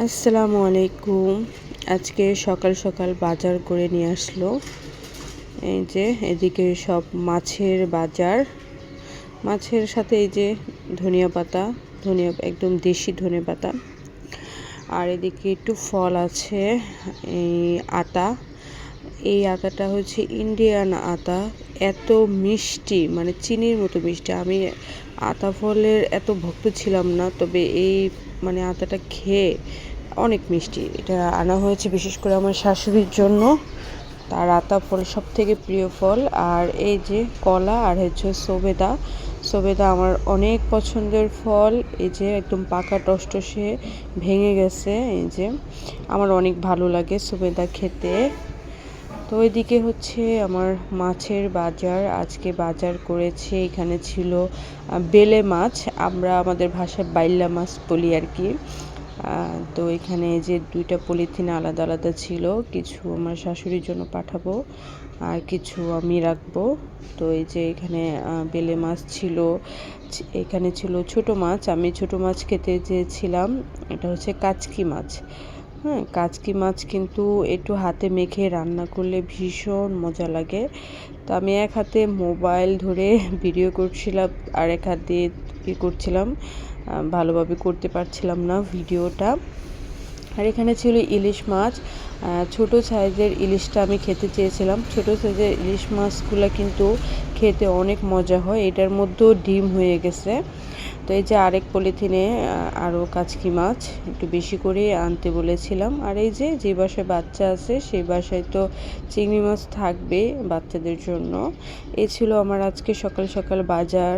আসসালামু আলাইকুম। আজকে সকাল সকাল বাজার করে নিয়ে আসলো। এই যে এদিকে সব মাছের বাজার, মাছের সাথে এই যে ধনিয়া পাতা, ধনিয়া একদম দেশি ধনিয়া পাতা। আর এদিকে একটু ফল আছে, এই আতা। এই আতাটা হচ্ছে ইন্ডিয়ান আতা, এত মিষ্টি, মানে চিনির মতো মিষ্টি। আমি আতা ফলের এত ভক্ত ছিলাম না, তবে এই মানে আতাটা খেয়ে অনেক মিষ্টি। এটা আনা হয়েছে বিশেষ করে আমার শাশুড়ির জন্য। তার আতা ফল সব থেকে প্রিয় ফল। আর এই যে কলা আর হচ্ছে সবেদা। সবেদা আমার অনেক পছন্দের ফল। এই যে একদম পাকা টসটসে ভেঙে গেছে। এই যে আমার অনেক ভালো লাগে সবেদা খেতে। তো এদিকে হচ্ছে আমার মাছের বাজার। আজকে বাজার করেছে, এখানে ছিল বেলে মাছ, আমরা আমাদের ভাষায় বাইল্লা মাছ বলি আর কি। তো এখানে যে 2টা পলিথিন আলাদা আলাদা ছিল, কিছু আমার শাশুড়ির জন্য পাঠাবো আর কিছু আমি রাখবো। তো এই যে এখানে বেলে মাছ ছিল, এখানে ছিল ছোট মাছ। আমি ছোট মাছ খেতে চেয়েছিলাম, এটা হচ্ছে কাচকি মাছ। হ্যাঁ, কাচকি মাছ কিন্তু একটু হাতে মেখে রান্না করলে ভীষণ মজা লাগে। তো আমি এক হাতে মোবাইল ধরে ভিডিও করছিলাম আর এক হাত দিয়ে করছিলাম, ভালোভাবে করতে পারছিলাম না ভিডিওটা। আর এখানে ছিল ইলিশ মাছ, ছোট সাইজের ইলিশটা আমি খেতে চেয়েছিলাম। ছোট সাইজের ইলিশ মাছগুলো কিন্তু খেতে অনেক মজা হয়, এটার মধ্যেও ডিম হয়ে গেছে। তো এই যে আরেক পলিথিনে আরও কাচকি মাছ একটু বেশি করে আনতে বলেছিলাম। আর এই যে যে বাসায় বাচ্চা আছে সেই বাসায় তো চিংড়ি মাছ থাকবে বাচ্চাদের জন্য। এই ছিল আমার আজকে সকাল সকাল বাজার।